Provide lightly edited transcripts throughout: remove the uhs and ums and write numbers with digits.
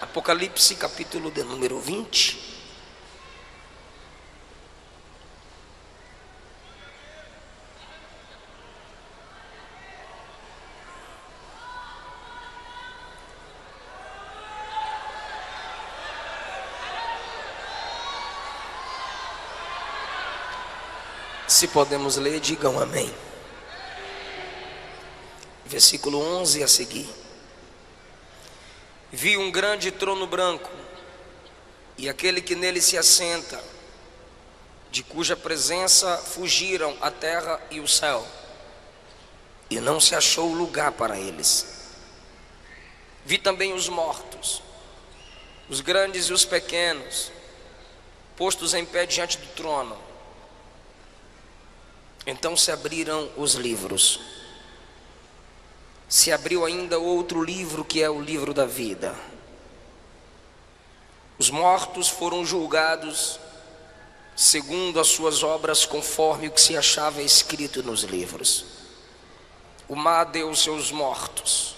Apocalipse capítulo de número 20. Se podemos ler, digam amém. Versículo 11 a seguir. Vi um grande trono branco, e aquele que nele se assenta, de cuja presença fugiram a terra e o céu, e não se achou lugar para eles. Vi também os mortos, os grandes e os pequenos, postos em pé diante do trono. Então se abriram os livros. Se abriu ainda outro livro, que é o livro da vida. Os mortos foram julgados segundo as suas obras, conforme o que se achava escrito nos livros. O mar deu seus mortos.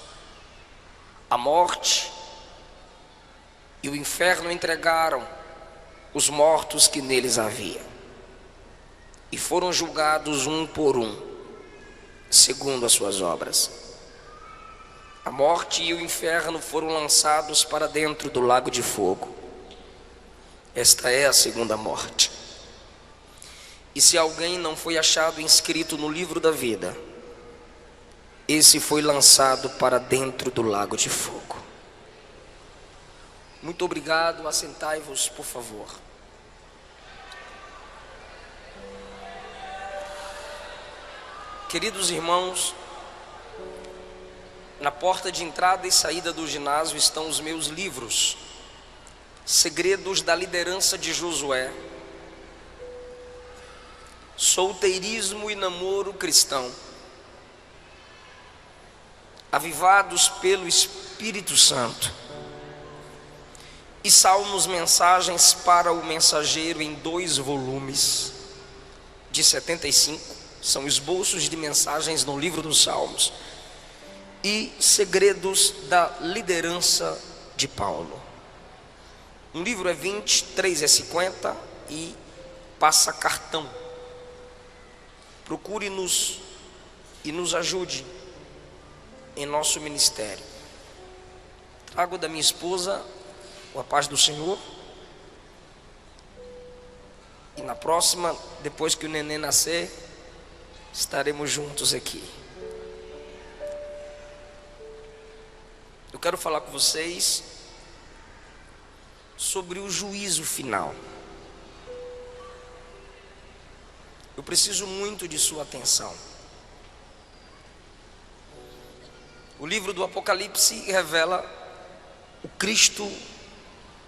A morte e o inferno entregaram os mortos que neles havia, e foram julgados um por um, segundo as suas obras. A morte e o inferno foram lançados para dentro do lago de fogo. Esta é a segunda morte. E se alguém não foi achado inscrito no livro da vida, esse foi lançado para dentro do lago de fogo. Muito obrigado, assentai-vos, por favor. Queridos irmãos, na porta de entrada e saída do ginásio estão os meus livros, Segredos da Liderança de Josué, Solteirismo e Namoro Cristão, Avivados pelo Espírito Santo, e Salmos, Mensagens para o Mensageiro, em 2 volumes de 75, são esboços de mensagens no livro dos Salmos, e Segredos da Liderança de Paulo. Um livro é 20, 3 é 50 e passa cartão. Procure-nos e nos ajude em nosso ministério. Trago da minha esposa a paz do Senhor. E na próxima, depois que o neném nascer, estaremos juntos aqui. Eu quero falar com vocês sobre o juízo final. Eu preciso muito de sua atenção. O livro do Apocalipse revela o Cristo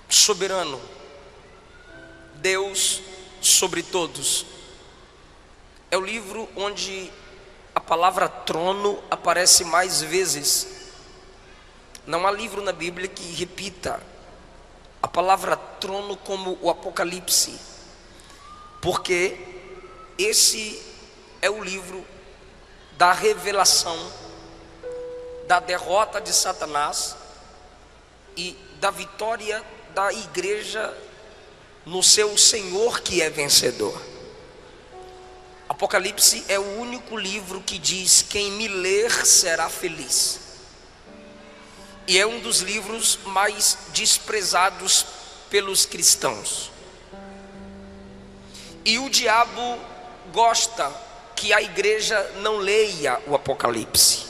soberano, Deus sobre todos. É o livro onde a palavra trono aparece mais vezes. Não há livro na Bíblia que repita a palavra trono como o Apocalipse, porque esse é o livro da revelação da derrota de Satanás e da vitória da igreja no seu Senhor, que é vencedor. Apocalipse é o único livro que diz: quem me ler será feliz. E é um dos livros mais desprezados pelos cristãos. E o diabo gosta que a igreja não leia o Apocalipse,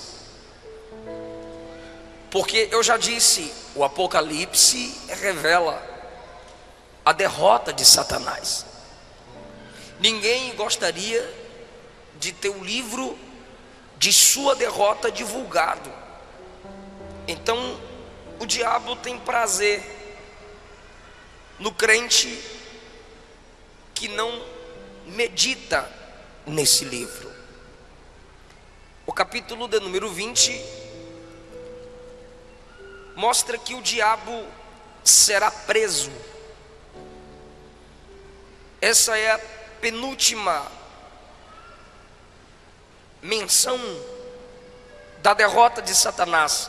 porque eu já disse, o Apocalipse revela a derrota de Satanás. Ninguém gostaria de ter um livro de sua derrota divulgado. Então, o diabo tem prazer no crente que não medita nesse livro. O capítulo de número 20 mostra que o diabo será preso. Essa é a penúltima menção da derrota de Satanás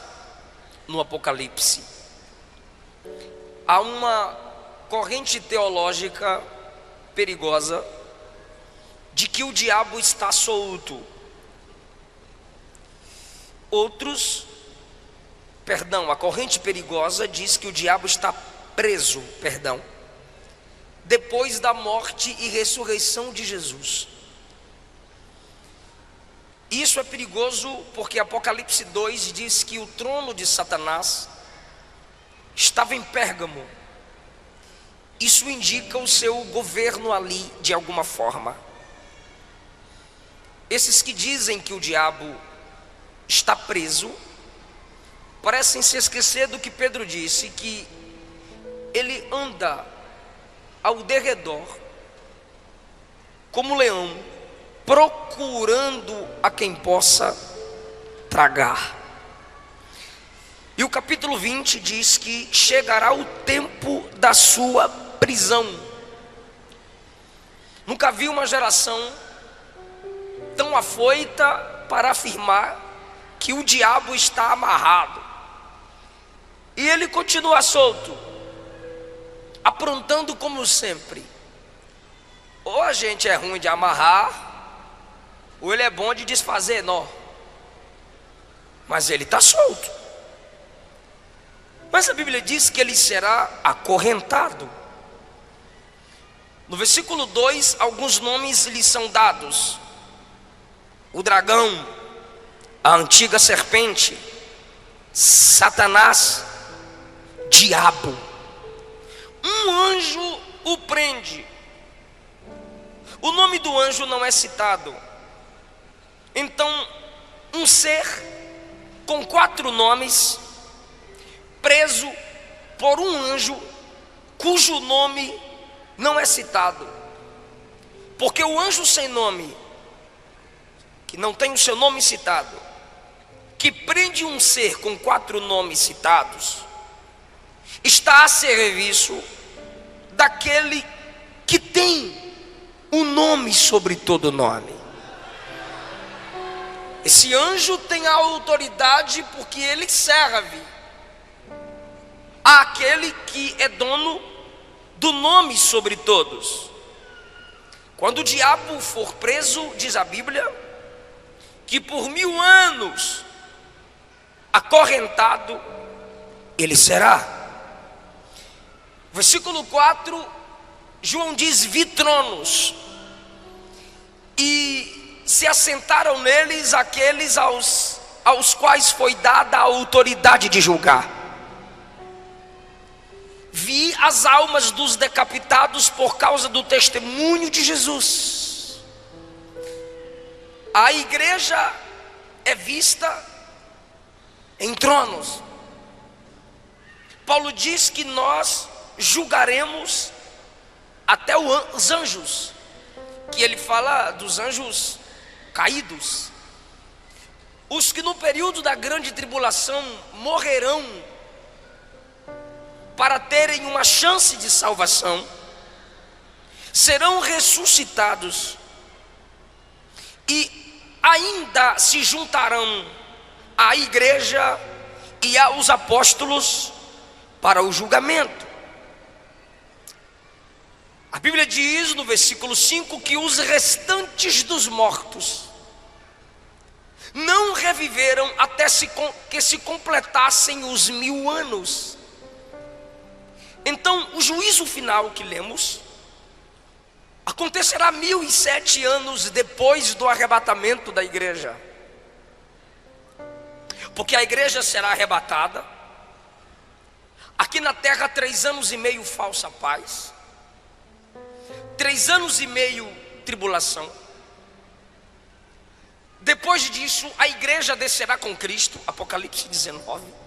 no Apocalipse. há uma corrente teológica perigosa de que o diabo está solto. A corrente perigosa diz que o diabo está preso, depois da morte e ressurreição de Jesus. Isso é perigoso porque Apocalipse 2 diz que o trono de Satanás estava em Pérgamo. Isso indica o seu governo ali de alguma forma. Esses que dizem que o diabo está preso parecem se esquecer do que Pedro disse, que ele anda ao derredor como leão, procurando a quem possa tragar. E o capítulo 20 diz que chegará o tempo da sua prisão. Nunca vi uma geração tão afoita para afirmar que o diabo está amarrado. E ele continua solto, aprontando como sempre. Ou a gente é ruim de amarrar, ou ele é bom de desfazer nó. Mas ele está solto. Mas a Bíblia diz que ele será acorrentado. No versículo 2, alguns nomes lhe são dados: o dragão, a antiga serpente, Satanás, diabo. Um anjo o prende. O nome do anjo não é citado. Então, um ser com 4 nomes, preso por um anjo cujo nome não é citado. Porque o anjo sem nome, que não tem o seu nome citado, que prende um ser com 4 nomes citados, está a serviço daquele que tem o nome sobre todo nome. Esse anjo tem a autoridade porque ele serve àquele que é dono do nome sobre todos. Quando o diabo for preso, diz a Bíblia, que por 1000 anos acorrentado ele será. Versículo 4, João diz: vi tronos, e se assentaram neles aqueles aos quais foi dada a autoridade de julgar. Vi as almas dos decapitados por causa do testemunho de Jesus. A igreja é vista em tronos. Paulo diz que nós julgaremos até os anjos, que ele fala dos anjos caídos, os que no período da grande tribulação morrerão para terem uma chance de salvação, serão ressuscitados e ainda se juntarão à igreja e aos apóstolos para o julgamento. A Bíblia diz no versículo 5 que os restantes dos mortos não reviveram até que se completassem os 1000 anos. Então, o juízo final que lemos acontecerá 1007 anos depois do arrebatamento da igreja. Porque a igreja será arrebatada. Aqui na terra 3 anos e meio falsa paz, 3 anos e meio tribulação. Depois disso a igreja descerá com Cristo, Apocalipse 19.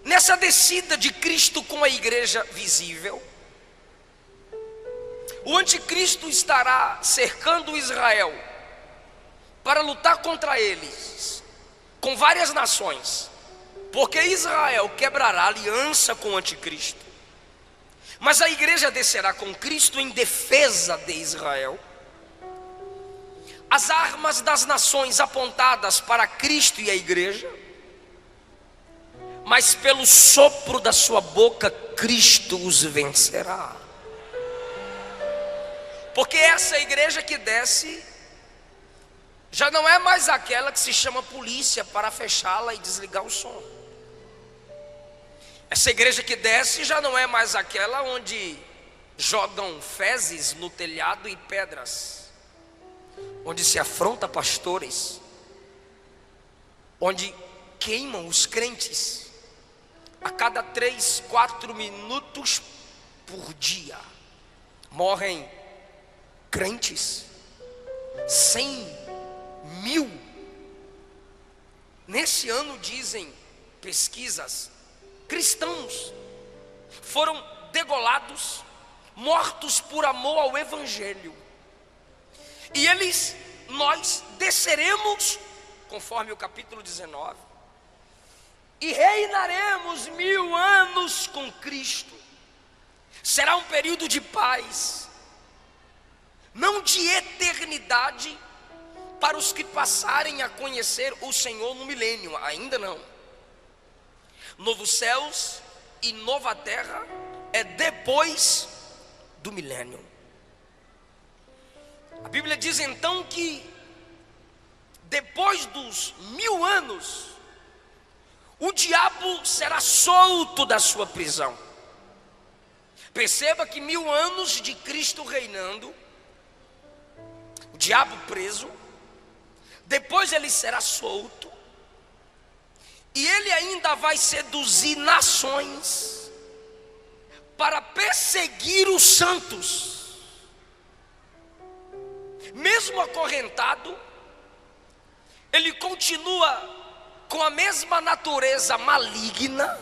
Nessa descida de Cristo com a igreja visível, o anticristo estará cercando Israel para lutar contra eles com várias nações, porque Israel quebrará aliança com o anticristo. Mas a igreja descerá com Cristo em defesa de Israel. As armas das nações apontadas para Cristo e a igreja, mas pelo sopro da sua boca Cristo os vencerá. Porque essa igreja que desce já não é mais aquela que se chama polícia para fechá-la e desligar o som. Essa igreja que desce já não é mais aquela onde jogam fezes no telhado e pedras, onde se afronta pastores, onde queimam os crentes a cada 3, 4 minutos por dia. Morrem crentes, 100 mil. Nesse ano, dizem pesquisas, cristãos foram degolados, mortos por amor ao evangelho. E nós desceremos, conforme o capítulo 19, e reinaremos 1000 anos com Cristo. Será um período de paz, não de eternidade, para os que passarem a conhecer o Senhor no milênio, ainda não. Novos céus e nova terra é depois do milênio. A Bíblia diz então que depois dos 1000 anos, o diabo será solto da sua prisão. Perceba que 1000 anos de Cristo reinando, o diabo preso, depois ele será solto, e ele ainda vai seduzir nações para perseguir os santos. Mesmo acorrentado, ele continua com a mesma natureza maligna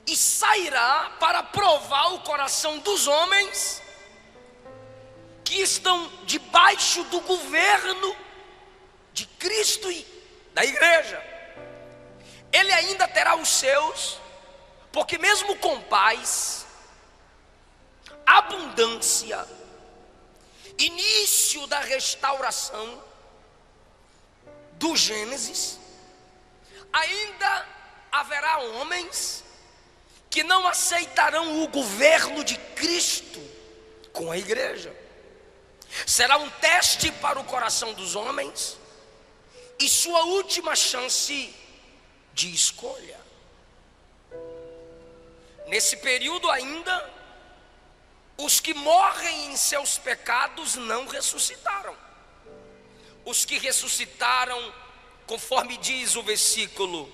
e sairá para provar o coração dos homens que estão debaixo do governo de Cristo e da igreja. Ele ainda terá os seus, porque mesmo com paz, abundância, início da restauração do Gênesis, ainda haverá homens que não aceitarão o governo de Cristo com a igreja. Será um teste para o coração dos homens e sua última chance de escolha. Nesse período ainda, os que morrem em seus pecados não ressuscitaram. Os que ressuscitaram, conforme diz o versículo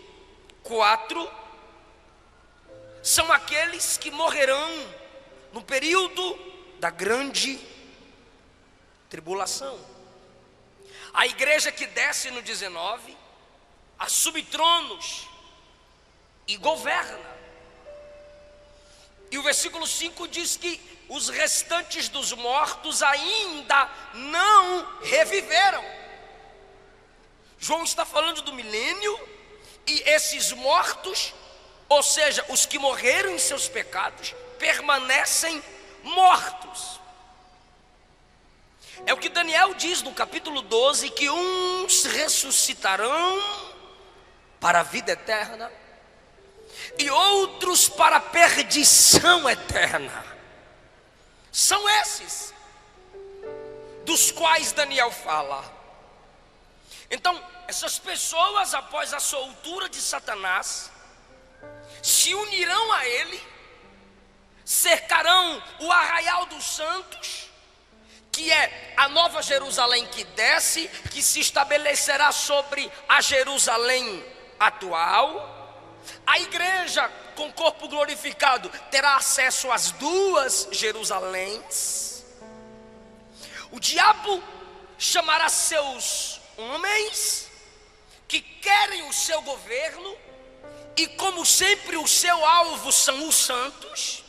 4, são aqueles que morrerão no período da grande tribulação. A igreja que desce no 19 assume tronos e governa. E o versículo 5 diz que os restantes dos mortos ainda não reviveram. João está falando do milênio, e esses mortos, ou seja, os que morreram em seus pecados, permanecem mortos. É o que Daniel diz no capítulo 12, que uns ressuscitarão para a vida eterna e outros para a perdição eterna. São esses dos quais Daniel fala. Então, essas pessoas, após a soltura de Satanás, se unirão a ele, cercarão o arraial dos santos, que é a nova Jerusalém que desce, que se estabelecerá sobre a Jerusalém atual. A igreja com corpo glorificado terá acesso às duas Jerusaléns. O diabo chamará seus homens que querem o seu governo, e como sempre o seu alvo são os santos,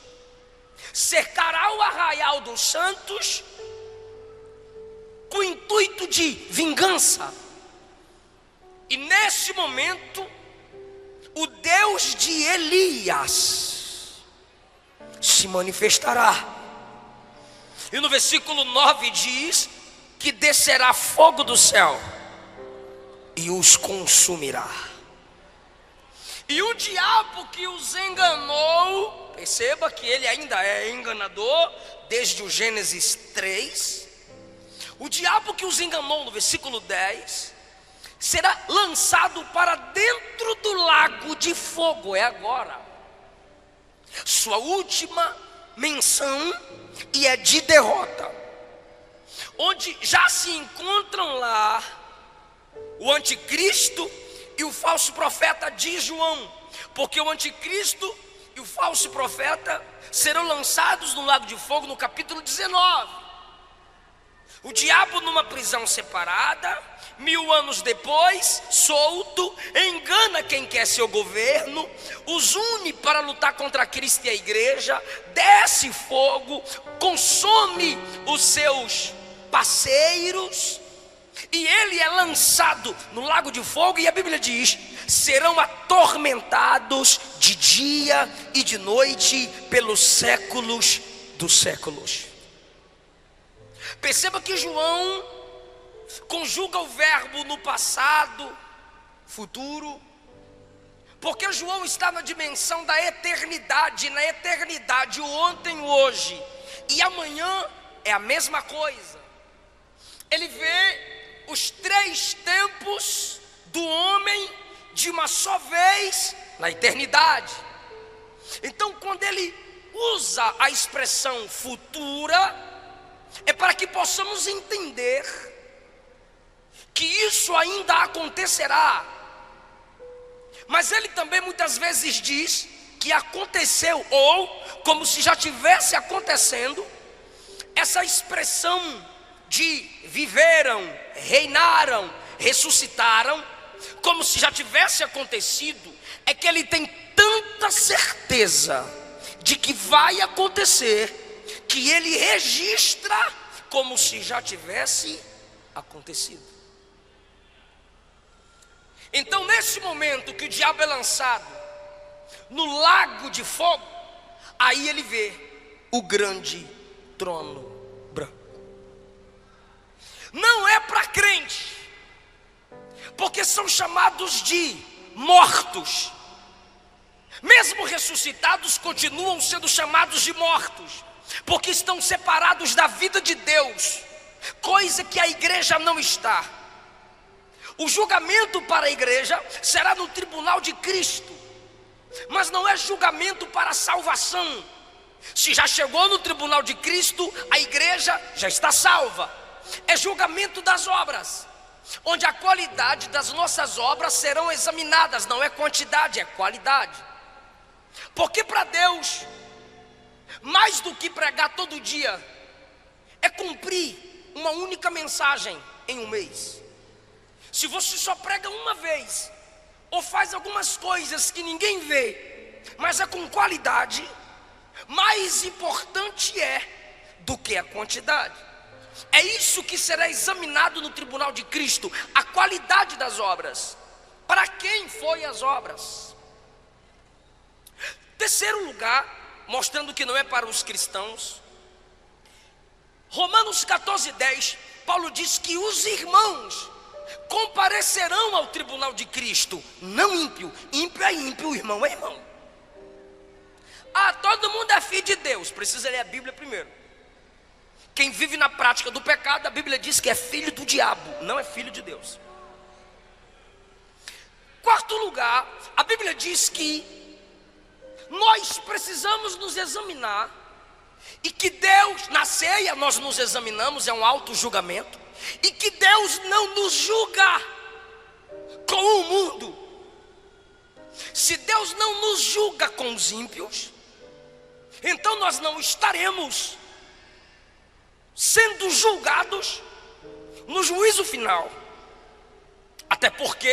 cercará o arraial dos santos com o intuito de vingança. E nesse momento, o Deus de Elias se manifestará. E no versículo 9 diz que descerá fogo do céu e os consumirá. E o diabo que os enganou, perceba que ele ainda é enganador, desde o Gênesis 3. O diabo que os enganou, no versículo 10, será lançado para dentro do lago de fogo. É agora sua última menção, e é de derrota, onde já se encontram lá o anticristo e o falso profeta de João, porque o anticristo e o falso profeta serão lançados no lago de fogo no capítulo 19. O diabo numa prisão separada, 1000 anos depois, solto, engana quem quer seu governo, os une para lutar contra Cristo e a igreja, desce fogo, consome os seus parceiros, e ele é lançado no lago de fogo, e a Bíblia diz: serão atormentados de dia e de noite pelos séculos dos séculos. Perceba que João conjuga o verbo no passado, futuro, porque João está na dimensão da eternidade. Na eternidade, o ontem, o hoje e amanhã é a mesma coisa. Ele vê os 3 tempos do homem de uma só vez na eternidade. Então, quando ele usa a expressão futura, é para que possamos entender que isso ainda acontecerá. Mas ele também muitas vezes diz que aconteceu, ou como se já estivesse acontecendo. Essa expressão de viveram, reinaram, ressuscitaram, como se já tivesse acontecido, é que ele tem tanta certeza de que vai acontecer, que ele registra como se já tivesse acontecido. Então, nesse momento que o diabo é lançado no lago de fogo, aí ele vê o grande trono branco. Não é para crente, porque são chamados de mortos. Mesmo ressuscitados, continuam sendo chamados de mortos, porque estão separados da vida de Deus, coisa que a igreja não está. O julgamento para a igreja será no tribunal de Cristo, mas não é julgamento para a salvação. Se já chegou no tribunal de Cristo, a igreja já está salva. É julgamento das obras, onde a qualidade das nossas obras serão examinadas. Não é quantidade, é qualidade. Porque para Deus, mais do que pregar todo dia, é cumprir uma única mensagem em um mês. Se você só prega uma vez, ou faz algumas coisas que ninguém vê, mas é com qualidade, mais importante é do que a quantidade. É isso que será examinado no tribunal de Cristo, a qualidade das obras. Para quem foi as obras? Terceiro lugar, mostrando que não é para os cristãos, Romanos 14:10, Paulo diz que os irmãos comparecerão ao tribunal de Cristo, não ímpio. Ímpio é ímpio, irmão é irmão. Ah, todo mundo é filho de Deus. Precisa ler a Bíblia primeiro. Quem vive na prática do pecado, a Bíblia diz que é filho do diabo, não é filho de Deus. Quarto lugar, a Bíblia diz que nós precisamos nos examinar, e que Deus, na ceia nós nos examinamos, é um auto-julgamento, e que Deus não nos julga com o mundo. Se Deus não nos julga com os ímpios, então nós não estaremos sendo julgados no juízo final. Até porque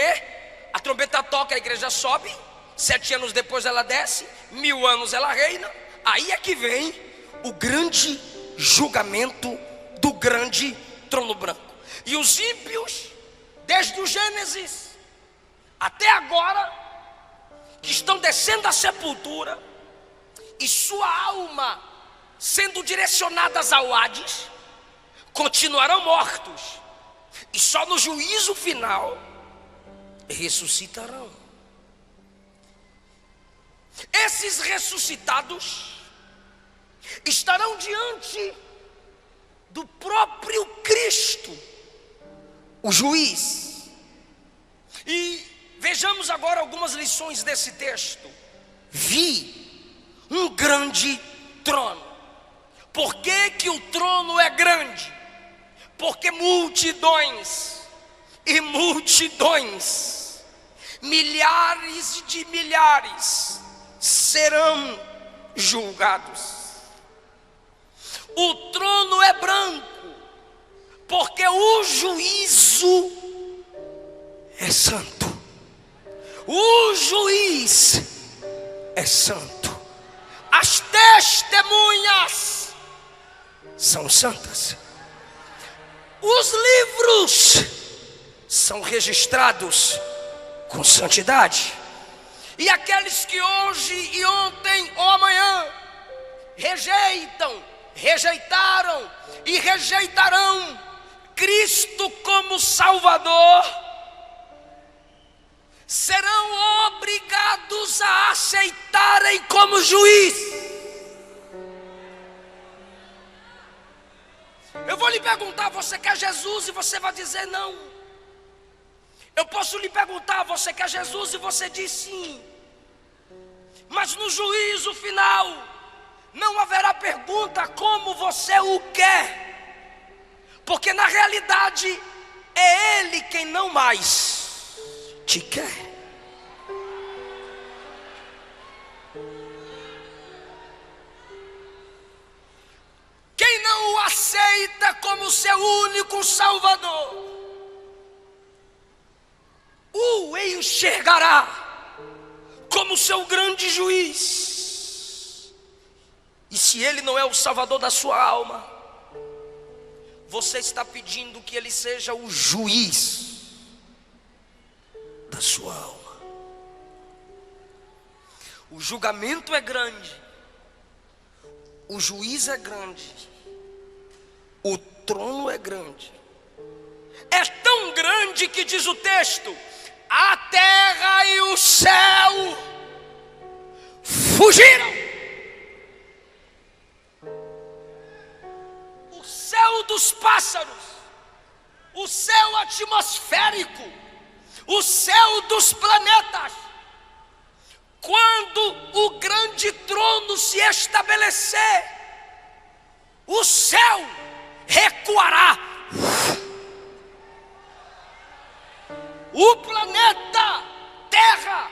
a trombeta toca, a igreja sobe, 7 anos depois ela desce, 1000 anos ela reina. Aí é que vem o grande julgamento do grande trono branco. E os ímpios, desde o Gênesis até agora, que estão descendo à sepultura, e sua alma sendo direcionadas ao Hades, continuarão mortos, e só no juízo final ressuscitarão. esses ressuscitados estarão diante do próprio Cristo, o juiz. E vejamos agora algumas lições desse texto. Vi um grande trono. Por que o trono é grande? Porque multidões e multidões, milhares de milhares serão julgados. O trono é branco, porque o juízo é santo. O juiz é santo. As testemunhas são santas. Os livros são registrados com santidade. E aqueles que hoje e ontem ou amanhã rejeitaram e rejeitarão Cristo como Salvador, serão obrigados a aceitarem como juiz. Eu vou lhe perguntar: você quer Jesus? E você vai dizer não. Eu posso lhe perguntar: você quer Jesus? E você diz sim. Mas no juízo final não haverá pergunta como você o quer, porque na realidade é Ele quem não mais te quer. Quem não o aceita como seu único Salvador, o enxergará como seu grande juiz. E se Ele não é o Salvador da sua alma, você está pedindo que Ele seja o juiz da sua alma. O julgamento é grande, o juiz é grande, o trono é grande. É tão grande que diz o texto: a terra e o céu fugiram. O céu dos pássaros, o céu atmosférico, o céu dos planetas, quando o grande trono se estabelecer, o céu recuará. O planeta Terra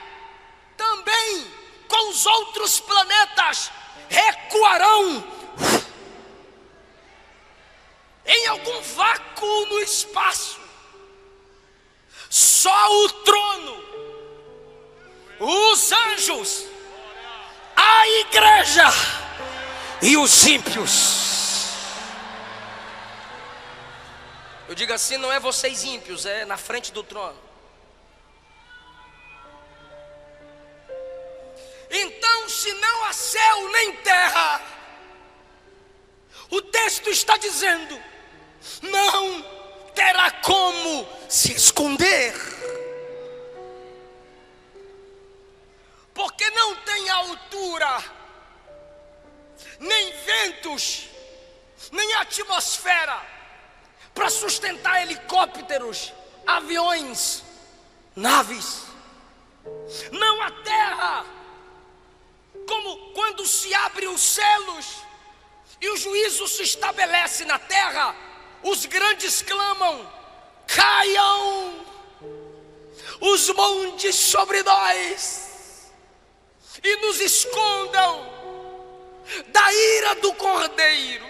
também, com os outros planetas, recuarão em algum vácuo no espaço. Só o trono, os anjos, a igreja e os ímpios. Eu digo assim: não é vocês ímpios, é na frente do trono. Então, se não há céu nem terra, o texto está dizendo, não terá como se esconder, porque não tem altura, nem ventos, nem atmosfera para sustentar helicópteros, aviões, naves. Não há terra, como quando se abrem os selos e o juízo se estabelece na terra, os grandes clamam: caiam os montes sobre nós e nos escondam da ira do Cordeiro.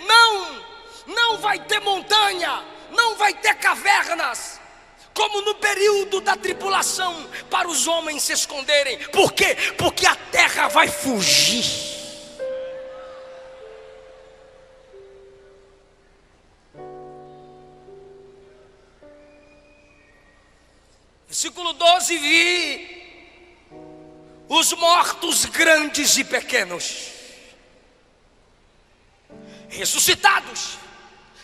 Não vai ter montanha, não vai ter cavernas, como no período da tribulação, para os homens se esconderem. Por quê? Porque a terra vai fugir. Versículo 12: vi os mortos grandes e pequenos, ressuscitados,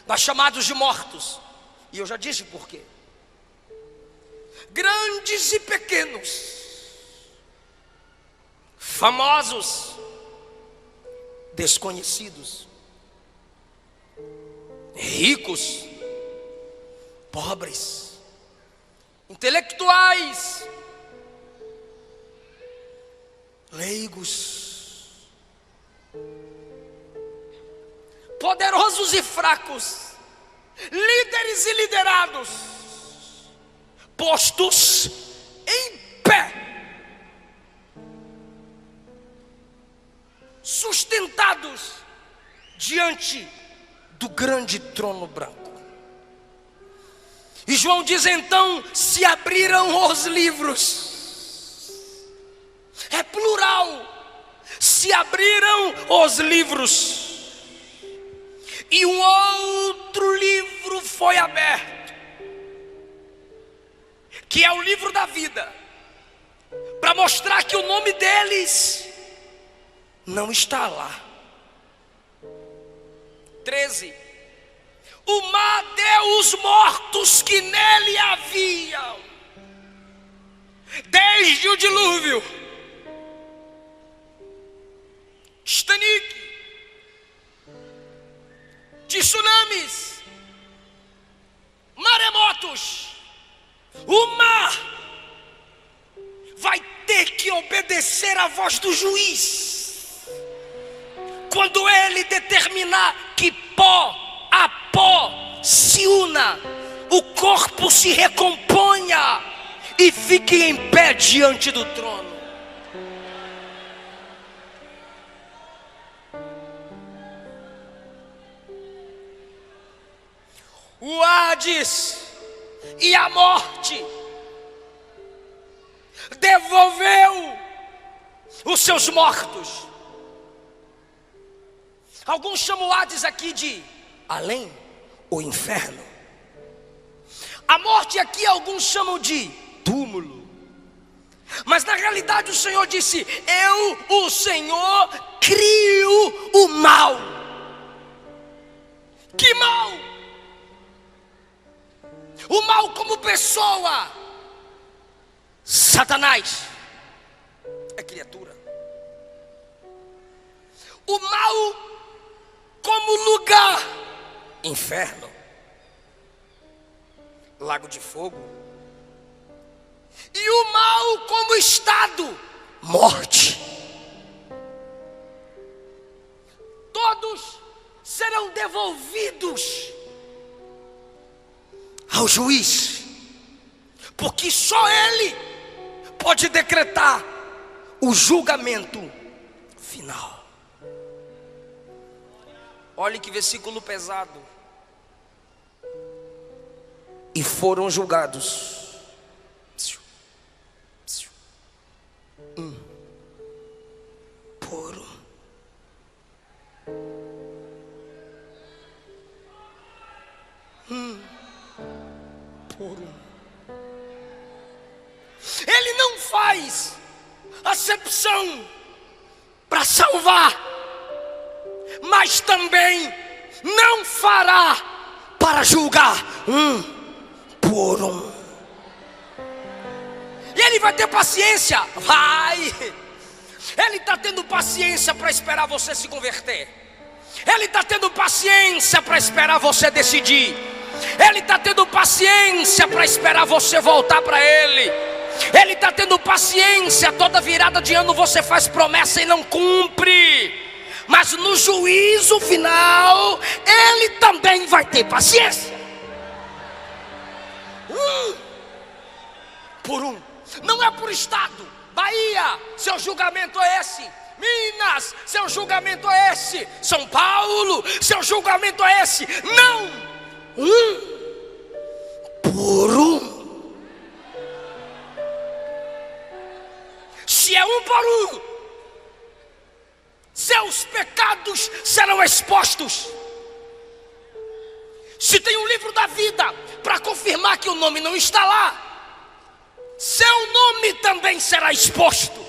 mas chamados de mortos. E eu já disse por quê. Grandes e pequenos, famosos, desconhecidos, ricos, pobres, intelectuais, leigos, poderosos e fracos, líderes e liderados, postos em pé, sustentados diante do grande trono branco. E João diz: então se abriram os livros. É plural. Se abriram os livros. E um outro livro foi aberto, que é o livro da vida, para mostrar que o nome deles não está lá. 13. O mar deu os mortos que nele haviam, desde o dilúvio, Titanic, tsunamis, maremotos. O mar vai ter que obedecer à voz do juiz quando ele determinar que pó a pó se una, o corpo se recomponha e fique em pé diante do trono. O Hades e a morte devolveu os seus mortos. Alguns chamam o Hades aqui de além, o inferno. A morte aqui alguns chamam de túmulo. Mas na realidade o Senhor disse: eu, o Senhor, crio o mal. Que mal? O mal como pessoa. Satanás é criatura. O mal como lugar, inferno, lago de fogo. E o mal como estado, morte. Todos serão devolvidos ao juiz, porque só ele pode decretar o julgamento final. Olhe que versículo pesado. E foram julgados por Ele não faz acepção para salvar, mas também não fará para julgar por um. E ele vai ter paciência, vai. Ele está tendo paciência para esperar você se converter. Ele está tendo paciência para esperar você decidir. Ele está tendo paciência para esperar você voltar para Ele. Ele está tendo paciência. Toda virada de ano você faz promessa e não cumpre. Mas no juízo final Ele também vai ter paciência. Por um. Não é por estado. Bahia, seu julgamento é esse. Minas, seu julgamento é esse. São Paulo, seu julgamento é esse. Não. Por um. Se é um por um, seus pecados serão expostos. Se tem um livro da vida para confirmar que o nome não está lá, seu nome também será exposto.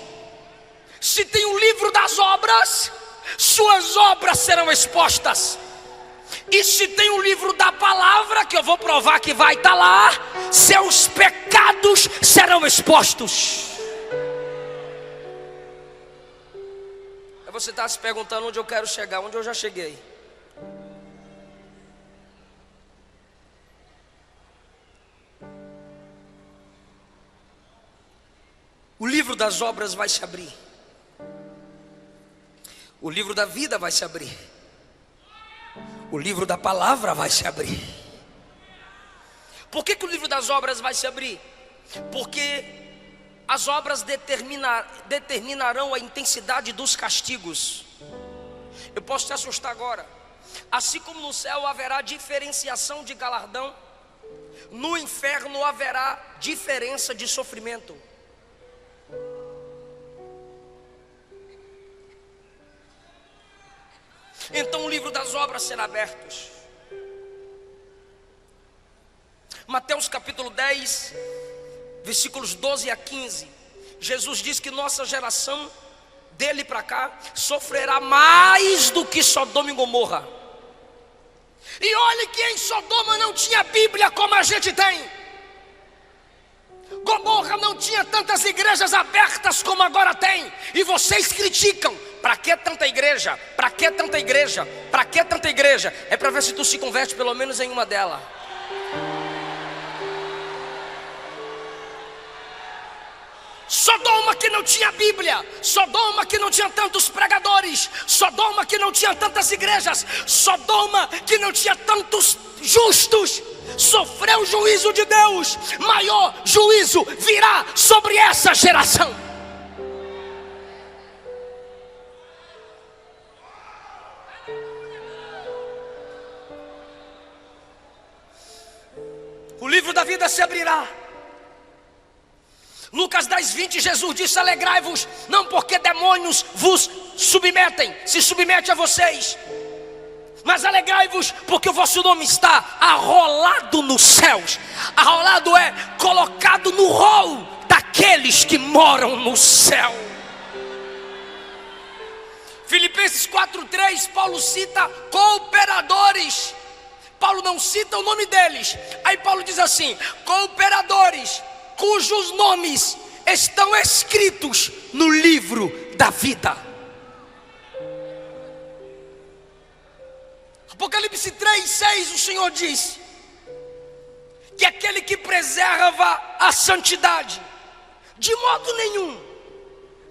Se tem um livro das obras, suas obras serão expostas. E se tem um livro da palavra, que eu vou provar que vai estar lá, seus pecados serão expostos. Aí você está se perguntando onde eu quero chegar, onde eu já cheguei. O livro das obras vai se abrir. O livro da vida vai se abrir. O livro da palavra vai se abrir. Por que o livro das obras vai se abrir? Porque as obras determinarão a intensidade dos castigos. Eu posso te assustar agora. Assim como no céu haverá diferenciação de galardão, no inferno haverá diferença de sofrimento. Então o livro das obras será aberto. Mateus capítulo 10, versículos 12 a 15. Jesus diz que nossa geração, dele para cá, sofrerá mais do que Sodoma e Gomorra. E olhe que em Sodoma não tinha Bíblia como a gente tem. Gomorra não tinha tantas igrejas abertas como agora tem. E vocês criticam. Para que tanta igreja? Para que tanta igreja? Para que tanta igreja? É para ver se tu se converte pelo menos em uma delas. Sodoma que não tinha Bíblia, Sodoma que não tinha tantos pregadores, Sodoma que não tinha tantas igrejas, Sodoma que não tinha tantos justos, sofreu o juízo de Deus. Maior juízo virá sobre essa geração. O livro da vida se abrirá. Lucas 10, 20, Jesus disse: alegrai-vos, não porque demônios vos submetem, se submete a vocês, mas alegrai-vos porque o vosso nome está arrolado nos céus. Arrolado é colocado no rol daqueles que moram no céu. Filipenses 4:3, Paulo cita cooperadores. Paulo não cita o nome deles. Aí Paulo diz assim: cooperadores cujos nomes estão escritos no livro da vida. Apocalipse 3:6, o Senhor diz que aquele que preserva a santidade, de modo nenhum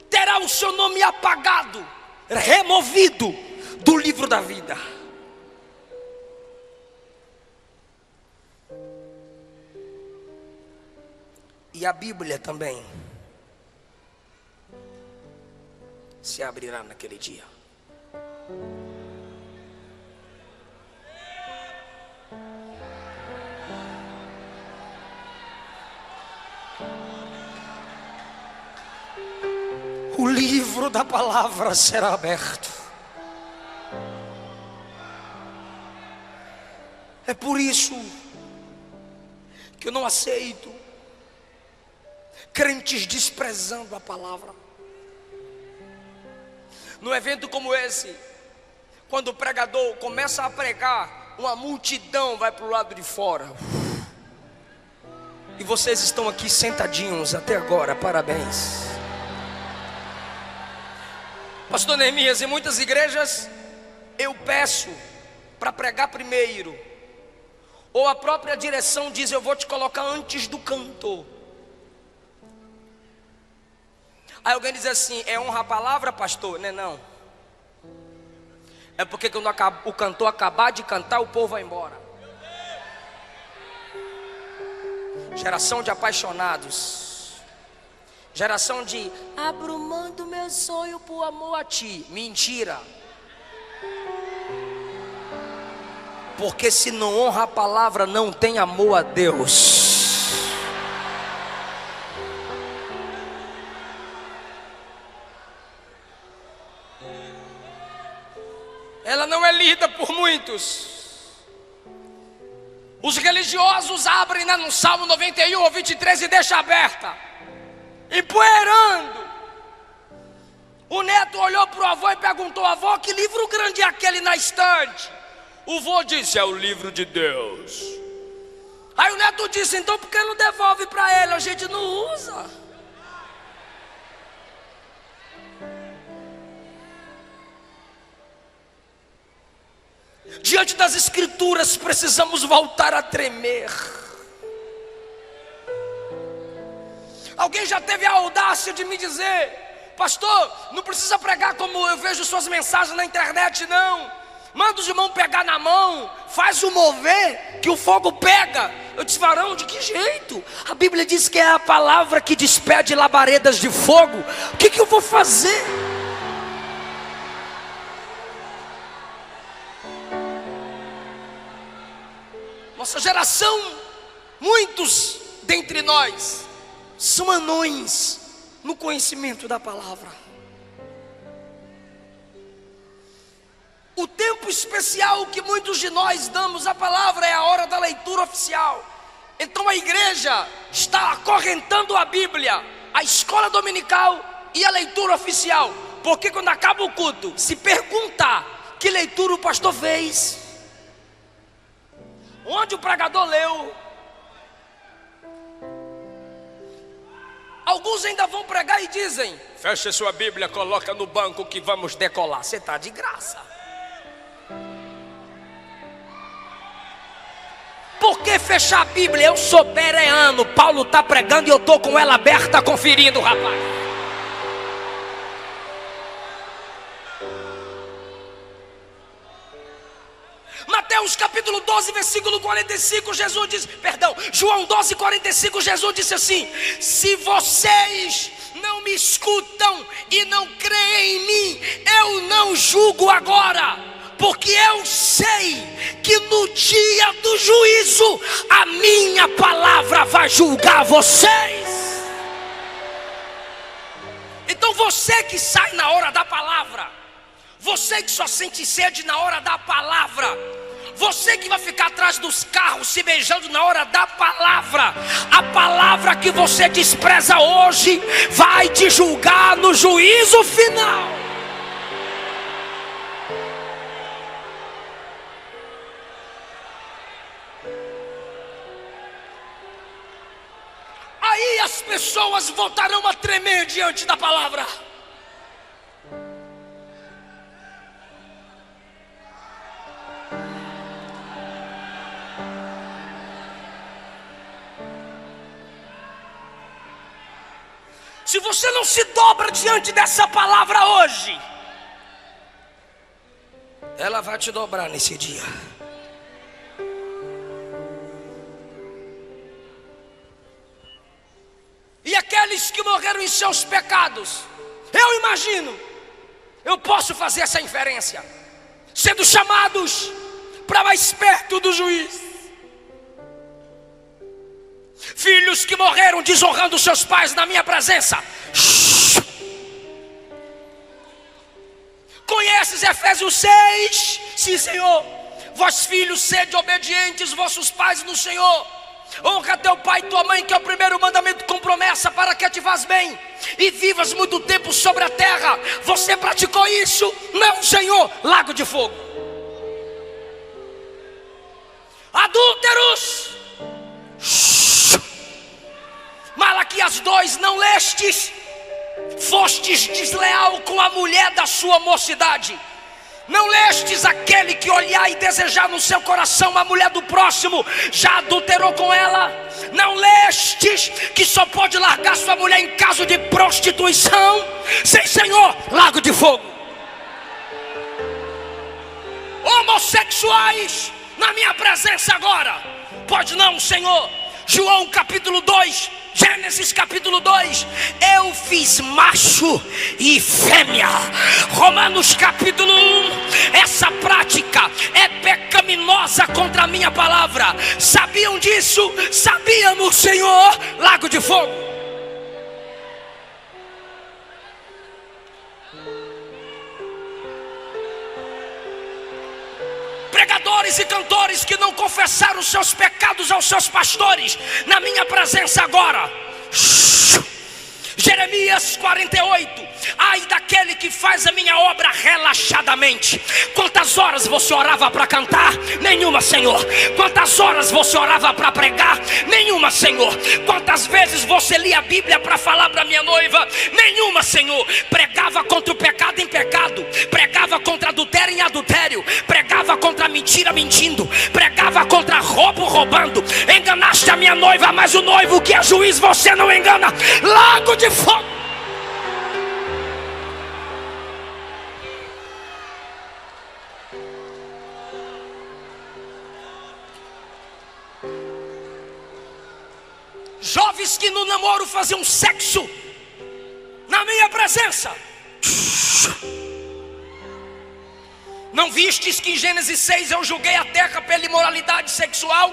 terá o seu nome apagado, removido do livro da vida. E a Bíblia também se abrirá naquele dia. O livro da palavra será aberto. É por isso que eu não aceito crentes desprezando a palavra. Num evento como esse, quando o pregador começa a pregar, uma multidão vai para o lado de fora. E vocês estão aqui sentadinhos até agora, parabéns. Pastor Neemias, em muitas igrejas eu peço para pregar primeiro, ou a própria direção diz: eu vou te colocar antes do cantor. Aí alguém diz assim: é honra a palavra, pastor? Não é não. É porque quando o cantor acabar de cantar, o povo vai embora. Geração de apaixonados, geração de abro mão do meu sonho por amor a ti. Mentira. Porque se não honra a palavra, não tem amor a Deus. Ela não é lida por muitos. Os religiosos abrem no Salmo 91 ou 23 e deixam aberta, empoeirando. O neto olhou para o avô e perguntou: avô, que livro grande é aquele na estante? O vô disse: é o livro de Deus. Aí o neto disse: então por que não devolve para ele? A gente não usa. Diante das Escrituras precisamos voltar a tremer. Alguém já teve a audácia de me dizer: pastor, não precisa pregar como eu vejo suas mensagens na internet, não. Manda os irmãos pegar na mão, faz o mover, que o fogo pega. Eu disse: varão, de que jeito? A Bíblia diz que é a palavra que despede labaredas de fogo. O que eu vou fazer? Nossa geração, muitos dentre nós são anões no conhecimento da palavra. O tempo especial que muitos de nós damos à palavra é a hora da leitura oficial. Então a igreja está acorrentando a Bíblia, a escola dominical e a leitura oficial. Porque quando acaba o culto, se perguntar que leitura o pastor fez, onde o pregador leu. Alguns ainda vão pregar e dizem: feche sua Bíblia, coloca no banco que vamos decolar. Você está de graça. Por que fechar a Bíblia? Eu sou bereano. Paulo está pregando e eu estou com ela aberta conferindo, rapaz. Mateus capítulo 12, versículo 45, Jesus diz, João 12, 45, Jesus disse assim: se vocês não me escutam e não creem em mim, eu não julgo agora, porque eu sei que no dia do juízo a minha palavra vai julgar vocês. Então você que sai na hora da palavra, você que só sente sede na hora da palavra, você que vai ficar atrás dos carros se beijando na hora da palavra, a palavra que você despreza hoje vai te julgar no juízo final. Aí as pessoas voltarão a tremer diante da palavra. Se você não se dobra diante dessa palavra hoje, ela vai te dobrar nesse dia. E aqueles que morreram em seus pecados, eu imagino, eu posso fazer essa inferência, sendo chamados para mais perto do juiz. Filhos que morreram desonrando seus pais na minha presença. Conheces Efésios 6? Sim, Senhor. Vós filhos, sede obedientes vossos pais no Senhor. Honra teu pai e tua mãe, que é o primeiro mandamento com promessa, para que te vás bem e vivas muito tempo sobre a terra. Você praticou isso? Não, Senhor. Lago de fogo. Adúlteros. Malaquias 2, não lestes? Fostes desleal com a mulher da sua mocidade. Não lestes aquele que olhar e desejar no seu coração a mulher do próximo, já adulterou com ela? Não lestes que só pode largar sua mulher em caso de prostituição? Sim, Senhor. Lago de fogo. Homossexuais na minha presença agora? Pode não, Senhor. João capítulo 2, Gênesis capítulo 2, eu fiz macho e fêmea. Romanos capítulo 1, essa prática é pecaminosa contra a minha palavra. Sabiam disso? Sabíamos, Senhor. Lago de fogo. Pregadores e cantores que não confessaram os seus pecados aos seus pastores, na minha presença agora. Jeremias 48, ai daquele que faz a minha obra relaxadamente. Quantas horas você orava para cantar? Nenhuma, Senhor. Quantas horas você orava para pregar? Nenhuma, Senhor. Quantas vezes você lia a Bíblia para falar para minha noiva? Nenhuma, Senhor. Pregava contra o pecado em pecado, pregava contra adultério em adultério, pregava contra a mentira mentindo, pregava contra roubo roubando. Enganaste a minha noiva, mas o noivo que é juiz você não engana. Lago de fogo. Jovens que no namoro faziam sexo na minha presença. Não vistes que em Gênesis 6 eu julguei a terra pela imoralidade sexual?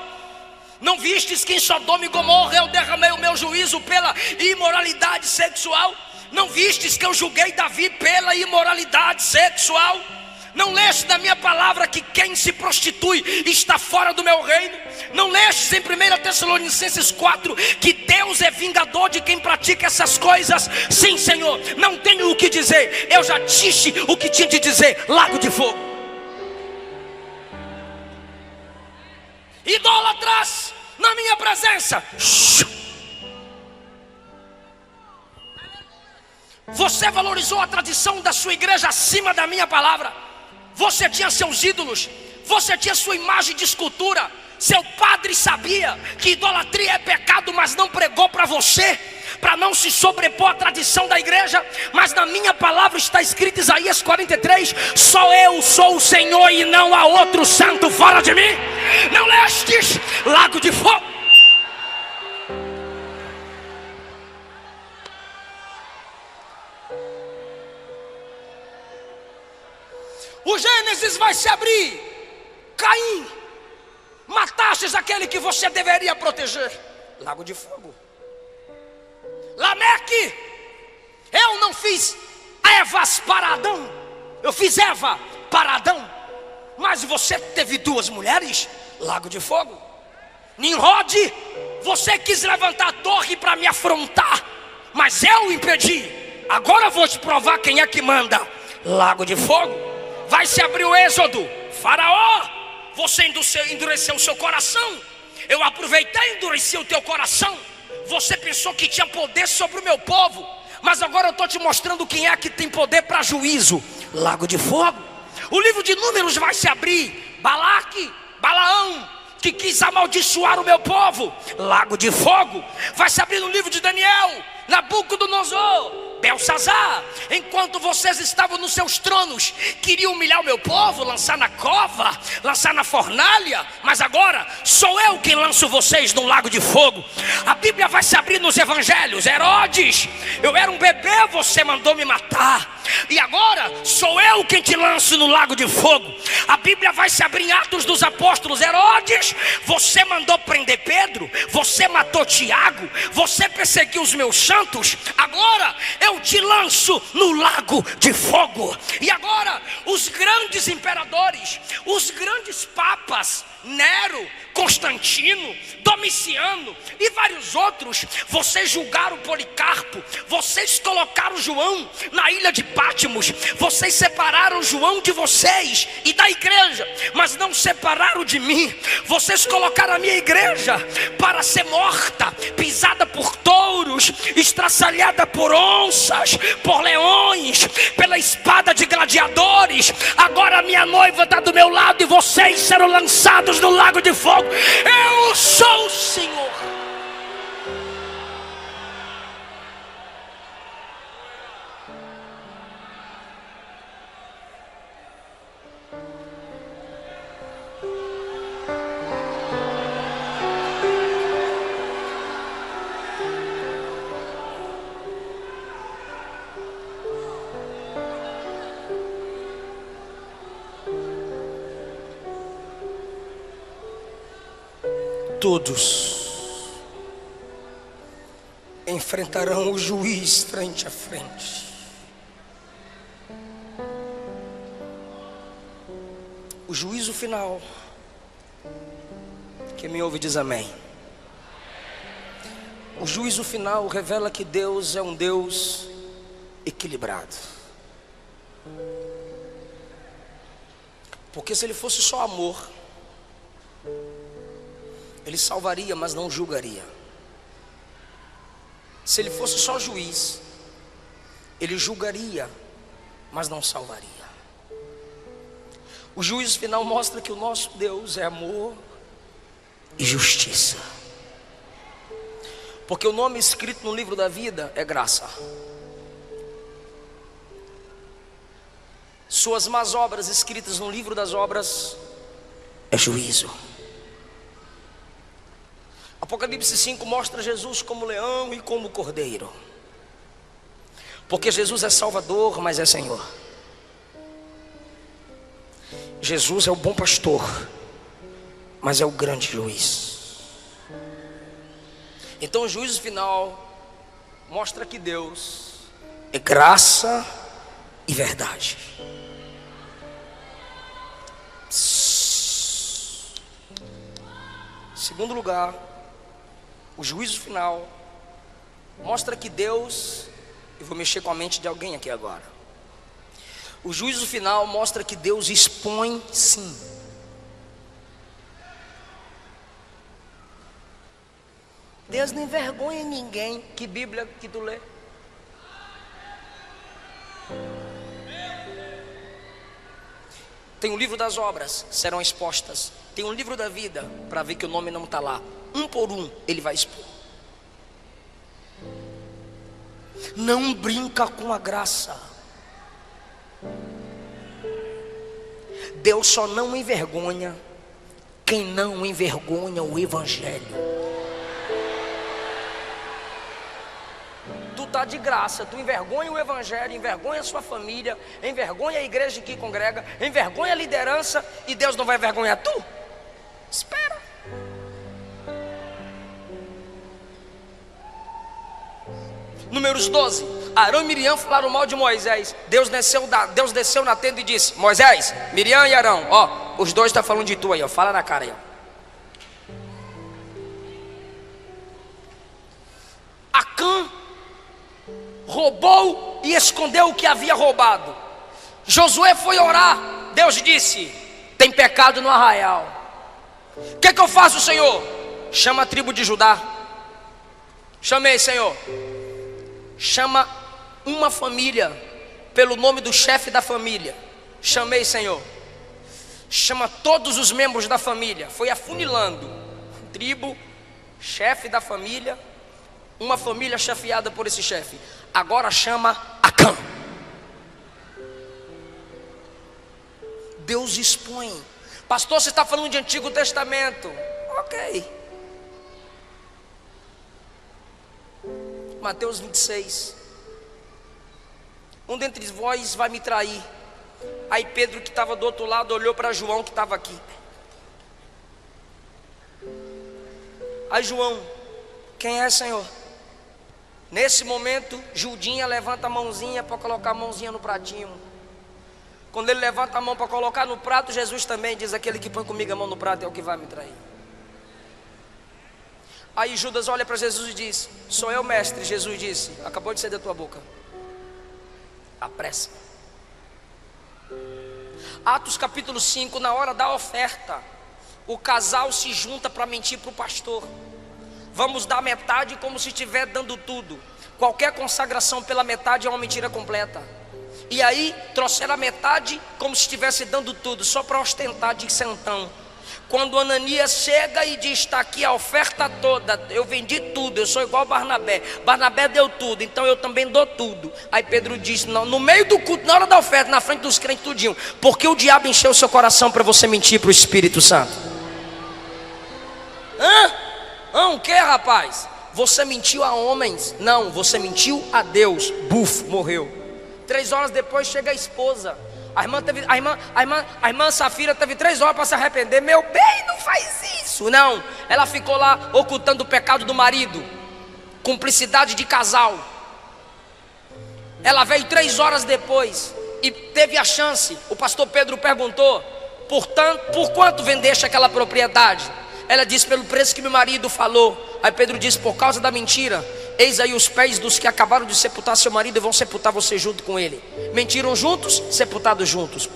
Não vistes que em Sodoma e Gomorra eu derramei o meu juízo pela imoralidade sexual? Não vistes que eu julguei Davi pela imoralidade sexual? Não leste da minha palavra que quem se prostitui está fora do meu reino? Não lestes em 1 Tessalonicenses 4 que Deus é vingador de quem pratica essas coisas? Sim, Senhor, não tenho o que dizer, eu já disse o que tinha de dizer. Lago de fogo. Idólatras na minha presença. Você valorizou a tradição da sua igreja acima da minha palavra. Você tinha seus ídolos, você tinha sua imagem de escultura. Seu padre sabia que idolatria é pecado, mas não pregou para você, para não se sobrepor à tradição da igreja. Mas na minha palavra está escrito, Isaías 43: só eu sou o Senhor e não há outro santo fora de mim. Não lestes? Lago de fogo. O Gênesis vai se abrir. Caim, matastes aquele que você deveria proteger. Lago de fogo. Lameque, eu não fiz Evas para Adão, eu fiz Eva para Adão, mas você teve duas mulheres. Lago de fogo. Nimrod, você quis levantar a torre para me afrontar, mas eu impedi. Agora eu vou te provar quem é que manda. Lago de fogo. Vai se abrir o Êxodo. Faraó, você endureceu o seu coração. Eu aproveitei e endureci o teu coração. Você pensou que tinha poder sobre o meu povo, mas agora eu estou te mostrando quem é que tem poder para juízo. Lago de fogo. O livro de Números vai se abrir. Balaque, Balaão, que quis amaldiçoar o meu povo. Lago de fogo. Vai se abrir no livro de Daniel. Nabucodonosor, Belsazar, enquanto vocês estavam nos seus tronos, queriam humilhar o meu povo, lançar na cova, lançar na fornalha, mas agora sou eu quem lanço vocês no lago de fogo. A Bíblia vai se abrir nos evangelhos. Herodes, eu era um bebê, você mandou me matar, e agora sou eu quem te lanço no lago de fogo. A Bíblia vai se abrir em Atos dos Apóstolos. Herodes, você mandou prender Pedro, você matou Tiago, você perseguiu os meus santos, agora eu te lanço no lago de fogo. E agora os grandes imperadores, os grandes papas, Nero, Constantino, Domiciano e vários outros, vocês julgaram Policarpo, vocês colocaram João na ilha de Patmos, vocês separaram João de vocês e da igreja, mas não separaram de mim. Vocês colocaram a minha igreja para ser morta, pisada por touros, estraçalhada por onças, por leões, pela espada de gladiadores. Agora a minha noiva está do meu lado e vocês serão lançados no lago de fogo. Eu sou o Senhor. Todos enfrentarão o juiz frente a frente. O juízo final. Quem me ouve diz amém. O juízo final revela que Deus é um Deus equilibrado. Porque se ele fosse só amor, ele salvaria, mas não julgaria. Se ele fosse só juiz, ele julgaria, mas não salvaria. O juízo final mostra que o nosso Deus é amor e justiça. Porque o nome escrito no livro da vida é graça. Suas más obras escritas no livro das obras é juízo. Apocalipse 5 mostra Jesus como leão e como cordeiro. Porque Jesus é Salvador, mas é Senhor. Jesus é o bom pastor, mas é o grande juiz. Então o juízo final mostra que Deus é graça e verdade. Segundo lugar, o juízo final mostra que Deus, eu vou mexer com a mente de alguém aqui agora. O juízo final mostra que Deus expõe sim. Deus não envergonha ninguém. Que Bíblia que tu lê? Tem o livro das obras, serão expostas. Tem o livro da vida, para ver que o nome não está lá. Um por um, ele vai expor. Não brinca com a graça. Deus só não envergonha quem não envergonha o Evangelho. Tu está de graça, tu envergonha o Evangelho, envergonha a sua família, envergonha a igreja que congrega, envergonha a liderança, e Deus não vai envergonhar tu? Espera. Números 12. Arão e Miriam falaram mal de Moisés. Deus desceu na tenda e disse: Moisés, Miriam e Arão, ó, os dois estão falando de tu aí, ó, fala na cara aí, ó. Acã roubou e escondeu o que havia roubado. Josué foi orar. Deus disse: tem pecado no arraial. O que eu faço, Senhor? Chama a tribo de Judá. Chamei, Senhor. Chama uma família pelo nome do chefe da família. Chamei, Senhor. Chama todos os membros da família. Foi afunilando. Tribo, chefe da família, uma família chefiada por esse chefe. Agora chama Acã. Deus expõe. Pastor, você está falando de Antigo Testamento. Ok. Mateus 26. Um dentre vós vai me trair. Aí Pedro, que estava do outro lado, olhou para João, que estava aqui. Aí João: quem é, Senhor? Nesse momento, Judinha levanta a mãozinha para colocar a mãozinha no pratinho. Quando ele levanta a mão para colocar no prato, Jesus também diz: aquele que põe comigo a mão no prato é o que vai me trair. Aí Judas olha para Jesus e diz: sou eu, mestre. Jesus disse: acabou de sair da tua boca. Apressa. Atos capítulo 5, na hora da oferta, o casal se junta para mentir para o pastor. Vamos dar metade como se estiver dando tudo. Qualquer consagração pela metade é uma mentira completa. E aí trouxeram a metade como se estivesse dando tudo, só para ostentar de santão. Quando Ananias chega e diz: está aqui a oferta toda, eu vendi tudo, eu sou igual Barnabé. Barnabé deu tudo, então eu também dou tudo. Aí Pedro diz: não, no meio do culto, na hora da oferta, na frente dos crentes tudinho. Porque o diabo encheu o seu coração para você mentir para o Espírito Santo? O que, rapaz? Você mentiu a homens? Não, você mentiu a Deus. Buf, morreu. 3 horas depois chega a esposa. A irmã Safira teve 3 horas para se arrepender. Meu bem, não faz isso. Não, ela ficou lá ocultando o pecado do marido. Cumplicidade de casal. Ela veio 3 horas depois e teve a chance. O pastor Pedro perguntou: por quanto vendeste aquela propriedade? Ela disse: pelo preço que meu marido falou. Aí Pedro disse: por causa da mentira, eis aí os pés dos que acabaram de sepultar seu marido e vão sepultar você junto com ele. Mentiram juntos, sepultados juntos.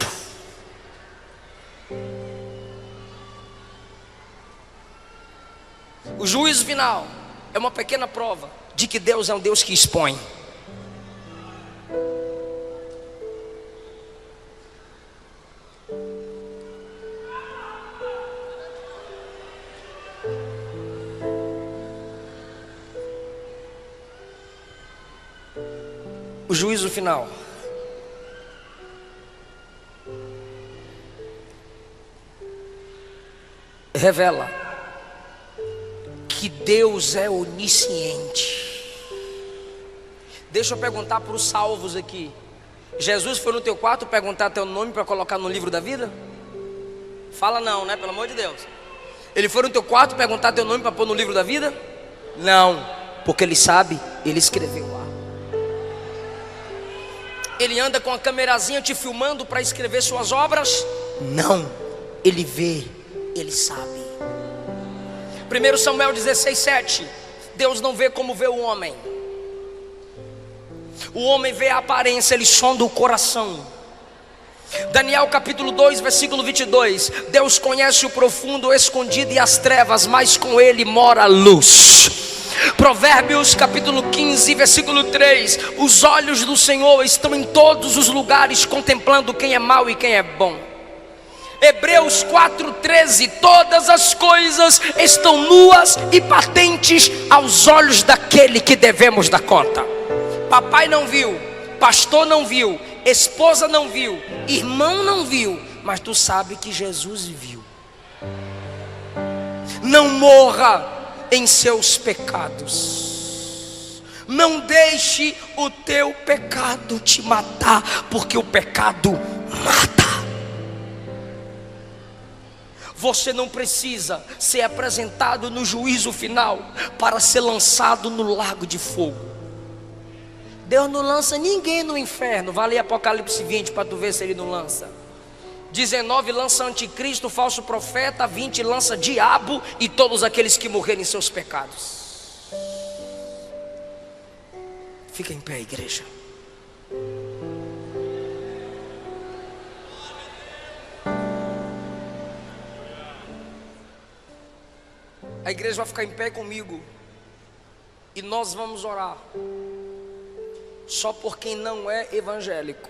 O juízo final é uma pequena prova de que Deus é um Deus que expõe. juízo final. Revela que Deus é onisciente. Deixa eu perguntar para os salvos aqui: Jesus foi no teu quarto perguntar teu nome para colocar no livro da vida? Fala não, né? Pelo amor de Deus. Ele foi no teu quarto perguntar teu nome para pôr no livro da vida? Não, porque ele sabe, ele escreveu lá. Ele anda com a camerazinha te filmando para escrever suas obras? Não, ele vê, ele sabe. 1 Samuel 16:7. Deus não vê como vê o homem. O homem vê a aparência, ele sonda o coração. Daniel capítulo 2, versículo 22. Deus conhece o profundo, o escondido e as trevas, mas com ele mora a luz. Provérbios capítulo 15, versículo 3. Os olhos do Senhor estão em todos os lugares, contemplando quem é mau e quem é bom. Hebreus 4:13. Todas as coisas estão nuas e patentes aos olhos daquele que devemos dar conta. Papai não viu, pastor não viu, esposa não viu, irmão não viu, mas tu sabe que Jesus viu. Não morra em seus pecados. Não deixe o teu pecado te matar, porque o pecado mata. Você não precisa ser apresentado no juízo final para ser lançado no lago de fogo. Deus não lança ninguém no inferno. Vai ler Apocalipse 20 para tu ver se ele não lança. 19 lança anticristo, falso profeta. 20 lança diabo e todos aqueles que morrerem em seus pecados. Fica em pé, igreja. A igreja vai ficar em pé comigo e nós vamos orar só por quem não é evangélico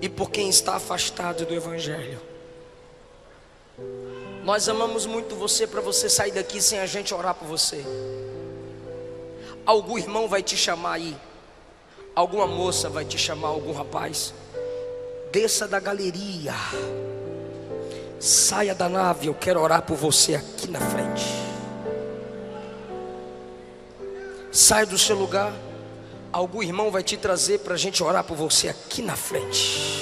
e por quem está afastado do evangelho. Nós amamos muito você, para você sair daqui sem a gente orar por você. Algum irmão vai te chamar aí, alguma moça vai te chamar, algum rapaz. Desça da galeria, saia da nave, eu quero orar por você aqui na frente. Saia do seu lugar, algum irmão vai te trazer para a gente orar por você aqui na frente.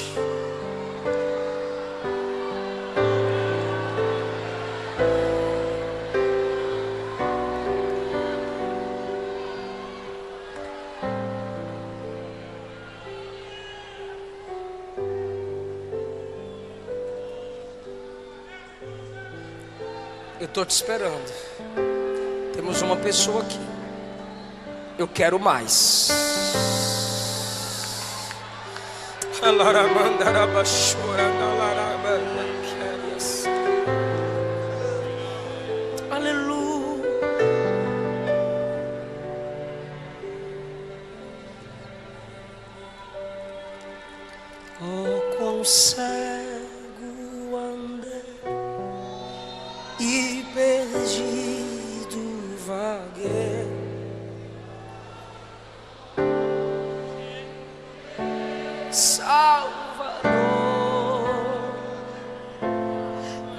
Eu estou te esperando. Temos uma pessoa aqui. Eu quero mais. Aleluia. Oh, quão cego andei e perdido vaguei. Salvador,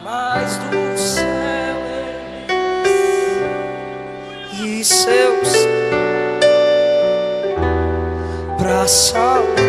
mas do céu e seus pra salvar.